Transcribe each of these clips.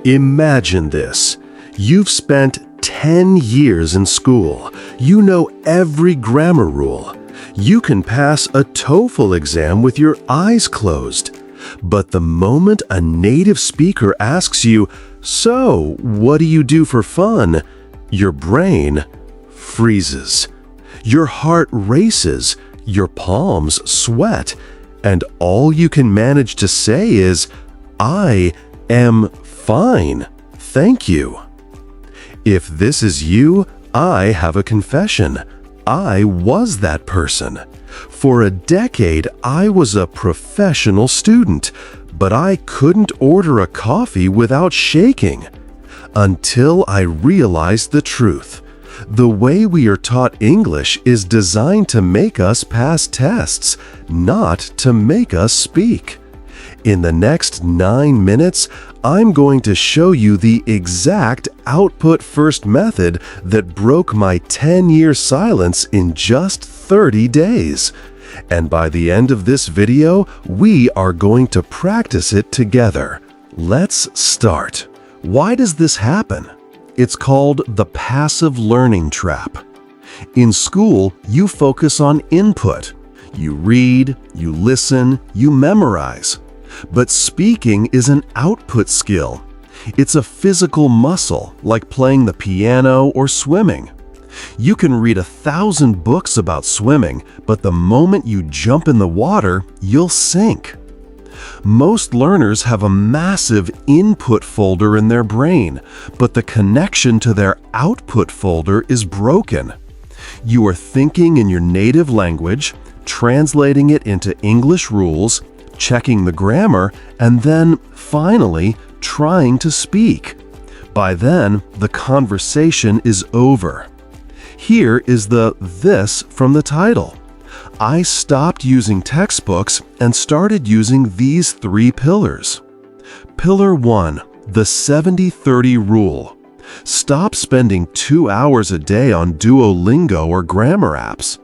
Imagine this. You've spent 10 years in school. You know every grammar rule. You can pass a TOEFL exam with your eyes closed. But the moment a native speaker asks you, "So, what do you do for fun?" your brain freezes. Your heart races, your palms sweat, and all you can manage to say is, "I am fine, thank you." If this is you, I have a confession. I was that person. For a decade, I was a professional student, but I couldn't order a coffee without shaking. Until I realized the truth. The way we are taught English is designed to make us pass tests, not to make us speak. In the next 9 minutes, I'm going to show you the exact output-first method that broke my 10-year silence in just 30 days. And by the end of this video, we are going to practice it together. Let's start. Why does this happen? It's called the passive learning trap. In school, you focus on input. You read, you listen, you memorize. But speaking is an output skill. It's a physical muscle, like playing the piano or swimming. You can read 1,000 books about swimming, but the moment you jump in the water, you'll sink. Most learners have a massive input folder in their brain, but the connection to their output folder is broken. You are thinking in your native language, translating it into English rules, checking the grammar, and then, finally, trying to speak. By then, the conversation is over. Here is the "this" from the title. I stopped using textbooks and started using these 3 pillars. Pillar 1, the 70-30 rule. Stop spending 2 hours a day on Duolingo or grammar apps.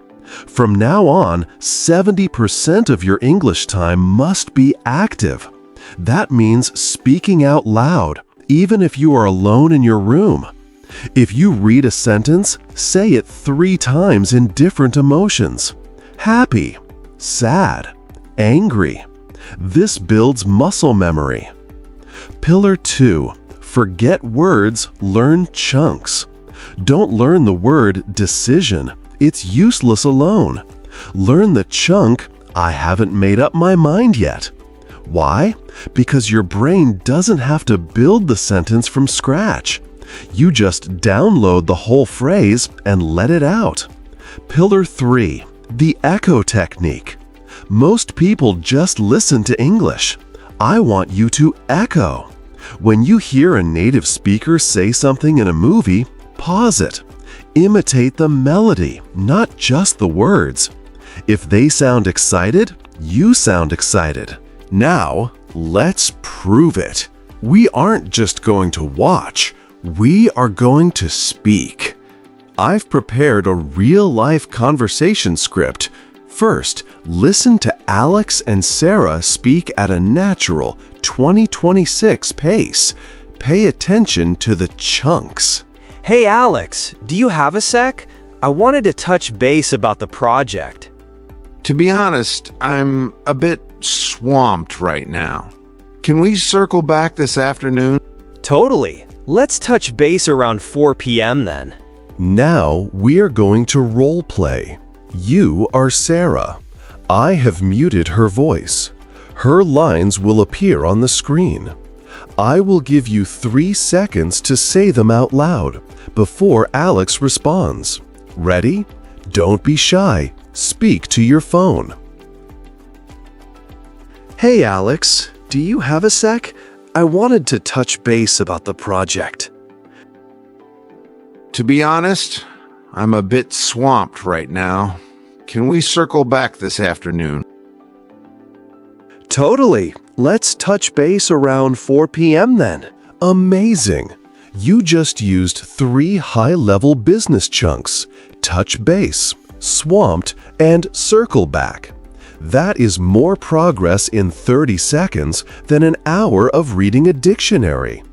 From now on, 70% of your English time must be active. That means speaking out loud, even if you are alone in your room. If you read a sentence, say it 3 times in different emotions. Happy, sad, angry. This builds muscle memory. Pillar 2, forget words, learn chunks. Don't learn the word decision. It's useless alone. Learn the chunk, I haven't made up my mind yet. Why? Because your brain doesn't have to build the sentence from scratch. You just download the whole phrase and let it out. Pillar 3, the echo technique. Most people just listen to English. I want you to echo. When you hear a native speaker say something in a movie, pause it. Imitate the melody, not just the words. If they sound excited, you sound excited. Now, let's prove it. We aren't just going to watch, we are going to speak. I've prepared a real-life conversation script. First, listen to Alex and Sarah speak at a natural 2026 pace. Pay attention to the chunks. Hey Alex, do you have a sec? I wanted to touch base about the project. To be honest, I'm a bit swamped right now. Can we circle back this afternoon? Totally. Let's touch base around 4 p.m. then. Now we are going to role play. You are Sarah. I have muted her voice. Her lines will appear on the screen. I will give you 3 seconds to say them out loud before Alex responds. Ready? Don't be shy. Speak to your phone. Hey Alex, do you have a sec? I wanted to touch base about the project. To be honest, I'm a bit swamped right now. Can we circle back this afternoon? Totally. Let's touch base around 4 p.m. then. Amazing. You just used 3 high-level business chunks: touch base, swamped, and circle back. That is more progress in 30 seconds than an hour of reading a dictionary.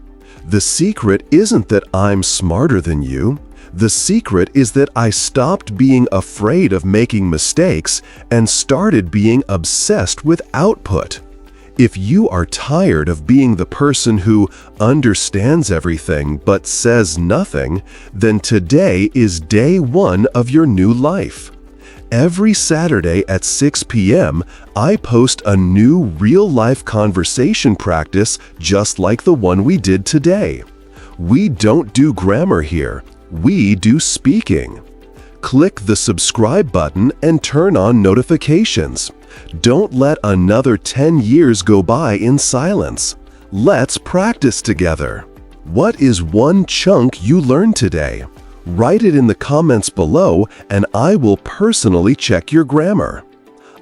The secret isn't that I'm smarter than you. The secret is that I stopped being afraid of making mistakes and started being obsessed with output. If you are tired of being the person who understands everything but says nothing, then today is day one of your new life. Every Saturday at 6 p.m., I post a new real-life conversation practice just like the one we did today. We don't do grammar here. We do speaking. Click the subscribe button and turn on notifications. Don't let another 10 years go by in silence. Let's practice together. What is one chunk you learned today? Write it in the comments below and I will personally check your grammar.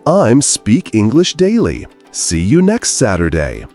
I'm Speak English Daily. See you next Saturday.